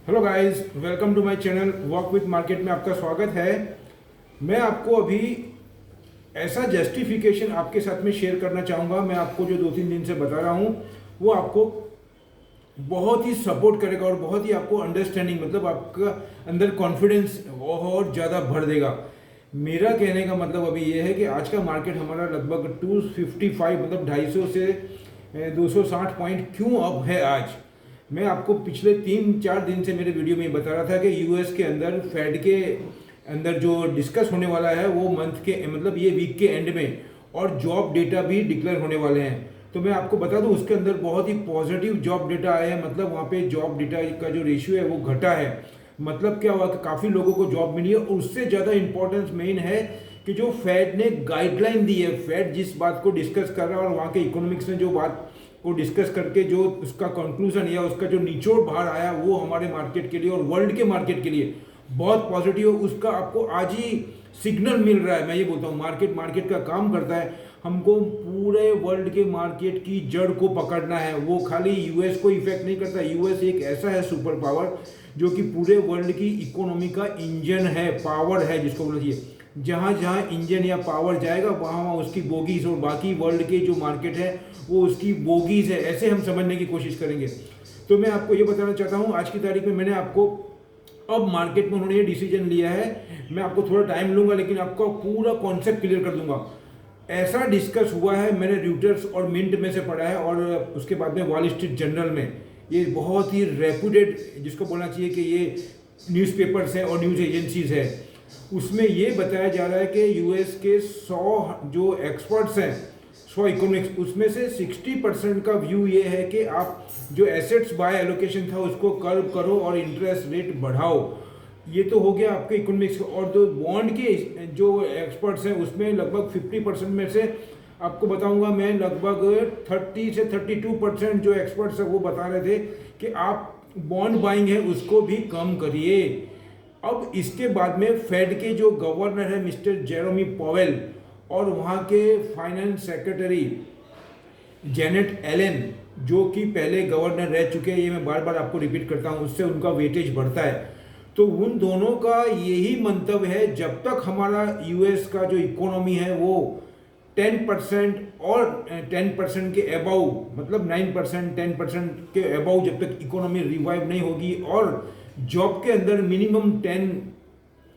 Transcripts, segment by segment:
Hello guys, welcome to my channel walk with market में आपका स्वागत है। मैं आपको अभी ऐसा जस्टिफिकेशन आपके साथ में शेयर करना चाहूँगा। मैं आपको जो 2-3 दिन से बता रहा हूँ वो आपको बहुत ही सपोर्ट करेगा और बहुत ही आपको अंडरस्टैंडिंग मतलब आपका अंदर कॉन्फिडेंस और ज़्यादा भर देगा। मेरा कहने का मतलब अभी ये है कि आज का मार्केट हमारा लगभग 255 मतलब 250 से 260 पॉइंट क्यों अप है आज। मैं आपको पिछले 3-4 दिन से मेरे वीडियो में बता रहा था कि यूएस के अंदर फेड के अंदर जो डिस्कस होने वाला है वो मंथ के मतलब ये वीक के एंड में, और जॉब डेटा भी डिक्लेयर होने वाले हैं। तो मैं आपको बता दूं उसके अंदर बहुत ही पॉजिटिव जॉब डेटा आया है। मतलब वहाँ पे जॉब डेटा का जो रेशियो है वो घटा है। मतलब क्या हुआ कि काफ़ी लोगों को जॉब मिली है। और उससे ज़्यादा इंपॉर्टेंस मेन है कि जो फेड ने गाइडलाइन दी है, फेड जिस बात को डिस्कस कर रहा है और वहाँ के इकोनॉमिक्स ने जो बात को डिस्कस करके जो उसका कंक्लूजन या उसका जो निचोड़ बाहर आया वो हमारे मार्केट के लिए और वर्ल्ड के मार्केट के लिए बहुत पॉजिटिव है। उसका आपको आज ही सिग्नल मिल रहा है। मैं ये बोलता हूँ मार्केट मार्केट का काम करता है। हमको पूरे वर्ल्ड के मार्केट की जड़ को पकड़ना है। वो खाली यूएस को इफेक्ट नहीं करता। यूएस एक ऐसा है सुपर पावर जो कि पूरे वर्ल्ड की इकोनॉमी का इंजन है, पावर है जिसको बोलना चाहिए। जहाँ जहाँ इंजन या पावर जाएगा वहाँ वहाँ उसकी बोगीज, और बाकी वर्ल्ड के जो मार्केट है वो उसकी बोगीज है। ऐसे हम समझने की कोशिश करेंगे। तो मैं आपको ये बताना चाहता हूँ आज की तारीख में मैंने आपको अब मार्केट में उन्होंने ये डिसीजन लिया है। मैं आपको थोड़ा टाइम लूंगा लेकिन आपका पूरा कॉन्सेप्ट क्लियर कर दूंगा। ऐसा डिस्कस हुआ है, मैंने रूटर्स और मिंट में से पढ़ा है और उसके बाद में वॉल स्ट्रीट जर्नल में। ये बहुत ही रेपुटेड जिसको बोलना चाहिए कि ये न्यूज़पेपर्स हैं और न्यूज़ एजेंसीज है। उसमें ये बताया जा रहा है कि यूएस के 100 जो एक्सपर्ट्स हैं, 100 इकोनॉमिक्स, उसमें से 60% का व्यू ये है कि आप जो एसेट्स बाय एलोकेशन था उसको कर्व करो और इंटरेस्ट रेट बढ़ाओ। ये तो हो गया आपके इकोनॉमिक्स। और जो बॉन्ड के जो एक्सपर्ट्स हैं उसमें लगभग 50% में से आपको बताऊंगा मैं, लगभग 30 से 32% जो एक्सपर्ट्स हैं वो बता रहे थे कि आप बॉन्ड बाइंग है उसको भी कम करिए। अब इसके बाद में फेड के जो गवर्नर है मिस्टर जेरोमी पॉवेल और वहाँ के फाइनेंस सेक्रेटरी जेनेट एलन जो कि पहले गवर्नर रह चुके हैं, ये मैं बार बार आपको रिपीट करता हूँ, उससे उनका वेटेज बढ़ता है। तो उन दोनों का यही मंतव्य है जब तक हमारा यूएस का जो इकोनॉमी है वो 10% और 10% के अबाउ मतलब 9% 10% के अबाउ जब तक इकोनॉमी रिवाइव नहीं होगी और जॉब के अंदर मिनिमम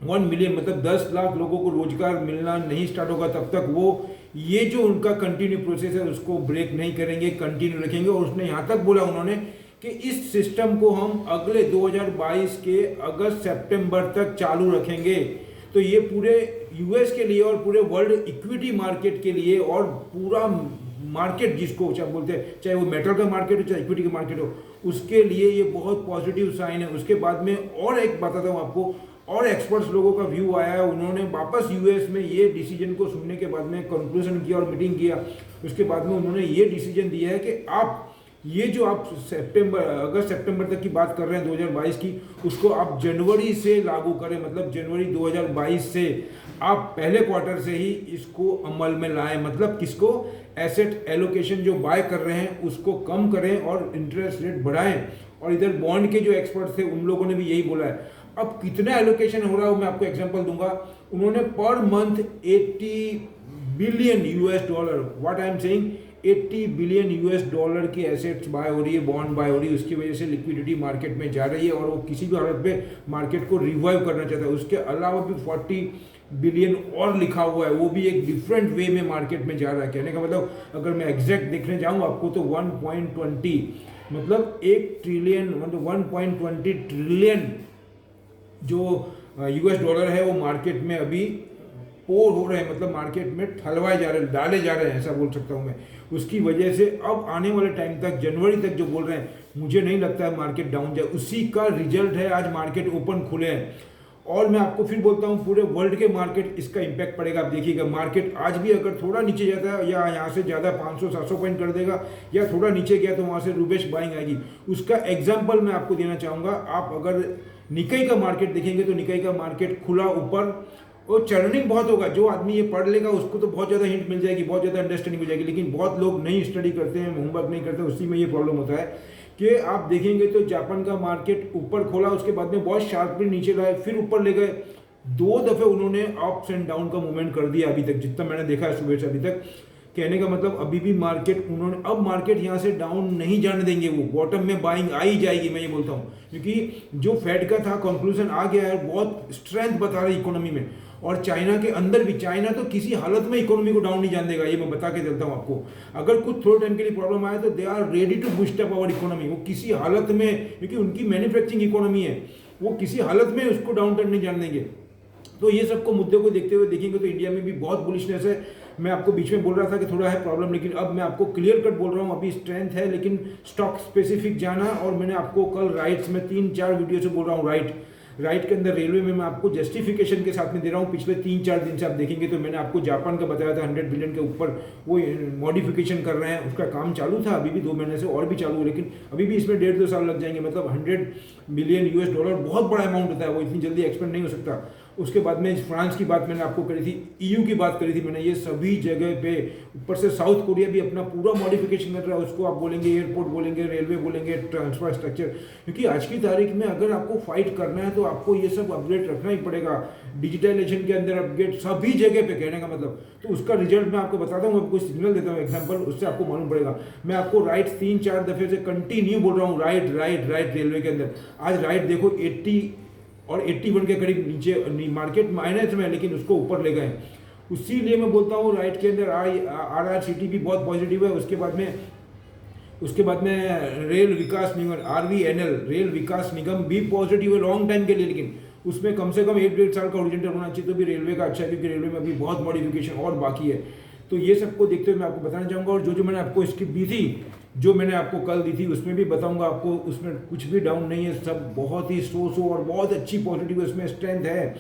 1 मिलियन मतलब 10 लाख लोगों को रोजगार मिलना नहीं स्टार्ट होगा तब तक वो ये जो उनका कंटिन्यू प्रोसेस है उसको ब्रेक नहीं करेंगे, कंटिन्यू रखेंगे। और उसने यहाँ तक बोला उन्होंने कि इस सिस्टम को हम अगले 2022 के अगस्त सितंबर तक चालू रखेंगे। तो ये पूरे यूएस के लिए और पूरे वर्ल्ड इक्विटी मार्केट के लिए और पूरा मार्केट जिसको चाहे बोलते हैं, चाहे वो मेटल का मार्केट हो चाहे इक्विटी का मार्केट हो, उसके लिए ये बहुत पॉजिटिव साइन है। उसके बाद में और एक बताता हूँ आपको, और एक्सपर्ट्स लोगों का व्यू आया है। उन्होंने वापस यूएस में ये डिसीजन को सुनने के बाद में कंक्लूजन किया और मीटिंग किया। उसके बाद में उन्होंने ये डिसीजन दिया है कि आप ये जो आप अगस्त सितंबर तक की बात कर रहे हैं 2022 की, उसको आप जनवरी से लागू करें। मतलब जनवरी 2022 से आप पहले क्वार्टर से ही इसको अमल में लाएं। मतलब किसको, एसेट एलोकेशन जो बाय कर रहे हैं उसको कम करें और इंटरेस्ट रेट बढ़ाएं। और इधर बॉन्ड के जो एक्सपर्ट्स थे उन लोगों ने भी यही बोला है। अब कितना एलोकेशन हो रहा है मैं आपको एग्जांपल दूंगा। उन्होंने per month 80 billion US dollar, what I am saying, 80 billion US dollar की एसेट्स बाय हो रही है, बॉन्ड बाय हो रही है। उसकी वजह से लिक्विडिटी मार्केट में जा रही है और वो किसी भी हालत पे मार्केट को रिवाइव करना चाहता है। उसके अलावा भी 40 बिलियन और लिखा हुआ है, वो भी एक डिफरेंट वे में मार्केट में जा रहा है। कहने का मतलब अगर मैं एग्जैक्ट देखने जाऊँ आपको तो 1.20 मतलब 1 ट्रिलियन मतलब 1.20 ट्रिलियन जो यूएस डॉलर है वो मार्केट में अभी पोर हो रहे हैं। मतलब मार्केट में ठलवाए जा रहे हैं, डाले जा रहे हैं, ऐसा बोल सकता हूँ मैं। उसकी वजह से अब आने वाले टाइम तक जनवरी तक जो बोल रहे हैं, मुझे नहीं लगता है मार्केट डाउन जाए। उसी का रिजल्ट है आज मार्केट ओपन खुले हैं। और मैं आपको फिर बोलता हूँ पूरे वर्ल्ड के मार्केट इसका इंपैक्ट पड़ेगा। आप देखिएगा मार्केट आज भी अगर थोड़ा नीचे जाता है या यहाँ से ज़्यादा 500-700 पॉइंट कर देगा या थोड़ा नीचे गया तो वहाँ से रुबेश बाइंग आएगी। उसका एग्जाम्पल मैं आपको देना चाहूँगा। आप अगर निकाई का मार्केट देखेंगे तो निकाई का मार्केट खुला ऊपर और चर्निंग बहुत होगा। जो आदमी ये पढ़ लेगा उसको तो बहुत ज़्यादा हिंट मिल जाएगी, बहुत ज़्यादा अंडरस्टैंडिंग हो जाएगी। लेकिन बहुत लोग नहीं स्टडी करते हैं, होमवर्क नहीं करते, उसी में ये प्रॉब्लम होता है कि आप देखेंगे तो जापान का मार्केट ऊपर खोला, उसके बाद में बहुत शार्पली नीचे लाए, फिर ऊपर ले गए। 2 दफ़े उन्होंने अप्स एंड डाउन का मूवमेंट कर दिया अभी तक, जितना मैंने देखा है सुबह से अभी तक। कहने का मतलब अभी भी मार्केट उन्होंने, अब मार्केट यहाँ से डाउन नहीं जाने देंगे, वो बॉटम में बाइंग आ ही जाएगी, मैं ये बोलता हूँ। क्योंकि जो फेड का था कंक्लूजन आ गया है, बहुत स्ट्रेंथ बता रही इकोनॉमी में, और चाइना के अंदर भी, चाइना तो किसी हालत में इकोनॉमी को डाउन नहीं जाने देगा, ये मैं बता के चलता हूँ आपको। अगर कुछ थोड़े टाइम के लिए प्रॉब्लम आए तो they are ready to boost up our economy, वो किसी हालत में, क्योंकि उनकी मैन्युफैक्चरिंग इकोनॉमी है, वो किसी हालत में उसको डाउन टर्न नहीं जाने देंगे। तो ये सबको मुद्दे को देखते हुए देखेंगे तो इंडिया में भी बहुत बुलिशनेस है। मैं आपको बीच में बोल रहा था कि थोड़ा है प्रॉब्लम, लेकिन अब मैं आपको क्लियर कट बोल रहा हूँ, अभी स्ट्रेंथ है, लेकिन स्टॉक स्पेसिफिक जाना। और मैंने आपको कल राइट्स में 3-4 वीडियो से बोल रहा हूँ, राइट के अंदर रेलवे में मैं आपको जस्टिफिकेशन के साथ में दे रहा हूँ। पिछले 3-4 दिन से आप देखेंगे तो मैंने आपको जापान का बताया था 100 बिलियन के ऊपर वो मॉडिफिकेशन कर रहे हैं, उसका काम चालू था, अभी भी 2 महीने से और भी चालू है, लेकिन अभी भी इसमें 1.5-2 साल लग जाएंगे। मतलब 100 बिलियन US डॉलर बहुत बड़ा अमाउंट होता है, वो इतनी जल्दी एक्सपेंड नहीं हो सकता। उसके बाद में फ्रांस की बात मैंने आपको करी थी, EU की बात करी थी मैंने, ये सभी जगह पे, ऊपर से साउथ कोरिया भी अपना पूरा मॉडिफिकेशन कर रहा है, उसको आप बोलेंगे एयरपोर्ट बोलेंगे, रेलवे बोलेंगे, ट्रांसफ्रास्ट्रक्चर। क्योंकि आज की तारीख में अगर आपको फाइट करना है तो आपको ये सब अपग्रेड रखना ही पड़ेगा, डिजिटलाइजेशन के अंदर अपग्रेड सभी जगह पे, कहने का मतलब। तो उसका रिजल्ट मैं आपको बताता हूँ, आपको सिग्नल देता हूँ एग्जाम्पल, उससे आपको मालूम पड़ेगा। मैं आपको राइट 3-4 दफे से कंटिन्यू बोल रहा हूँ, राइट रेलवे के अंदर। आज राइट देखो 80 और 81 के करीब नीचे, मार्केट माइनस में, लेकिन उसको ऊपर ले गए। उसीलिए मैं बोलता हूँ राइट के अंदर RRCT भी बहुत पॉजिटिव है। उसके बाद में रेल विकास निगम, RVNL, रेल विकास निगम भी पॉजिटिव है लॉन्ग टाइम के लिए, लेकिन उसमें कम से कम 1-1.5 साल का ओरिजेंटल होना चाहिए। तो भी रेलवे का अच्छा है, क्योंकि रेलवे में अभी बहुत मॉडिफिकेशन और बाकी है। तो ये सबको देखते हुए मैं आपको बताना चाहूँगा, और जो मैंने आपको स्किप दी थी, जो मैंने आपको कल दी थी, उसमें भी बताऊंगा आपको, उसमें कुछ भी डाउन नहीं है, सब बहुत ही सो और बहुत अच्छी पॉजिटिव उसमें स्ट्रेंथ है।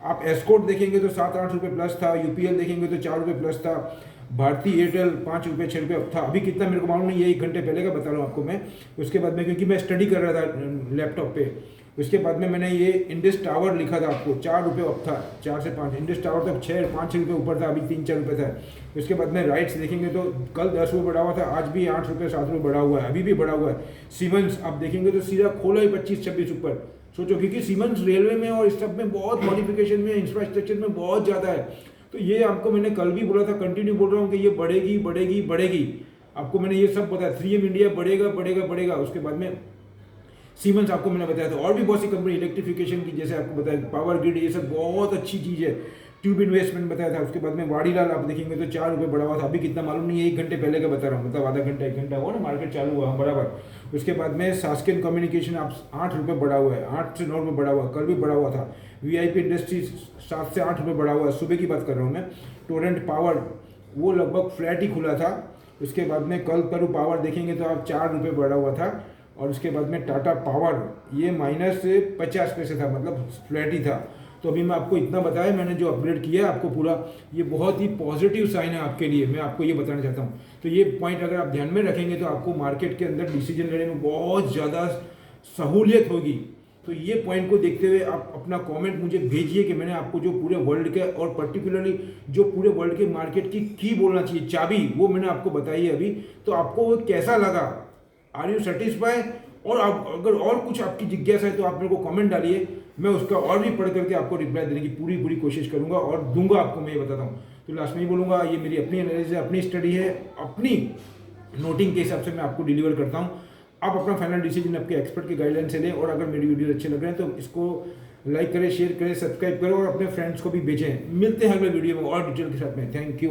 आप एस्कॉर्ट देखेंगे तो 7-8 रुपये प्लस था, UPL देखेंगे तो 4 रुपये प्लस था, भारतीय एयरटेल 5 रुपये 6 रुपये था। अभी कितना मेरे को मालूम नहीं है, 1 घंटे पहले का बता रहा हूँ आपको मैं। उसके बाद में, क्योंकि मैं स्टडी कर रहा था लैपटॉप पे, उसके बाद में मैंने ये इंडस टावर लिखा था आपको, 4 रुपये अब था, 4 से 5। इंडस टावर तक 6-5 रुपये ऊपर था, अभी 3-4 रुपये था। उसके बाद में राइट्स देखेंगे तो कल 10 रुपये बढ़ा हुआ था, आज भी 8 रुपये 7 रुपये बढ़ा हुआ है, अभी भी बढ़ा हुआ है। सीमेंस आप देखेंगे तो सीधा खोला ही 25-26 ऊपर। सोचो, क्योंकि सीमेंस रेलवे में और इस सब में बहुत मॉडिफिकेशन में, इंफ्रास्ट्रक्चर में बहुत ज़्यादा है। तो ये आपको मैंने कल भी बोला था, कंटिन्यू बोल रहा हूँ कि ये बढ़ेगी। आपको मैंने ये सब बताया, 3M इंडिया बढ़ेगा। उसके बाद में सीमेंस आपको मैंने बताया था, और भी बहुत सी कंपनी इलेक्ट्रिफिकेशन की, जैसे आपको बताया पावर ग्रिड, ये सब बहुत अच्छी चीज़ है। ट्यूब इन्वेस्टमेंट बताया था। उसके बाद में वाडीलाल आप देखेंगे तो 4 रुपये बढ़ा हुआ था, अभी कितना मालूम नहीं है, 1 घंटे पहले का बता रहा हूँ, मतलब आधा घंटा 1 घंटा हुआ ना, मार्केट चालू हुआ बराबर। उसके बाद में सास्केन कम्युनिकेशन आप 8 रुपये बढ़ा हुआ है, 8 से 9 रुपये बढ़ा हुआ, कल भी बढ़ा हुआ था। VIP इंडस्ट्रीज 7 से 8 रुपये बढ़ा हुआ है, सुबह की बात कर रहा हूँ मैं। टोरेंट पावर वो लगभग फ्लैट ही खुला था। उसके बाद में कल करू पावर देखेंगे तो आप 4 रुपये बढ़ा हुआ था। और उसके बाद में टाटा पावर ये -50 पैसे था, मतलब फ्लैट ही था। तो अभी मैं आपको इतना बताया, मैंने जो अपग्रेड किया है आपको पूरा, ये बहुत ही पॉजिटिव साइन है आपके लिए, मैं आपको ये बताना चाहता हूँ। तो ये पॉइंट अगर आप ध्यान में रखेंगे तो आपको मार्केट के अंदर डिसीजन लेने में बहुत ज़्यादा सहूलियत होगी। तो ये पॉइंट को देखते हुए आप अपना कमेंट मुझे भेजिए कि मैंने आपको जो पूरे वर्ल्ड के, और पर्टिकुलरली जो पूरे वर्ल्ड के मार्केट की बोलना चाहिए चाबी, वो मैंने आपको बताई है अभी। तो आपको वो कैसा लगा, आर यू सेटिस्फाई? और आप अगर और कुछ आपकी जिज्ञासा है तो आप मेरे को कमेंट डालिए, मैं उसका और भी पढ़ करके आपको रिप्लाई देने की पूरी कोशिश करूंगा और दूंगा आपको, मैं ये बताता हूँ। तो लास्ट में ही बोलूँगा, ये मेरी अपनी एनालिसिस है, अपनी स्टडी है, अपनी नोटिंग के हिसाब से मैं आपको डिलीवर करता हूँ। आप अपना फाइनल डिसीजन आपके एक्सपर्ट के गाइडलाइन से लें। और अगर मेरी वीडियो अच्छे लग रहे हैं तो इसको लाइक करें, शेयर करें, सब्सक्राइब करें और अपने फ्रेंड्स को भी भेजें। मिलते हैं अगले वीडियो में और डिटेल के साथ में। Thank you.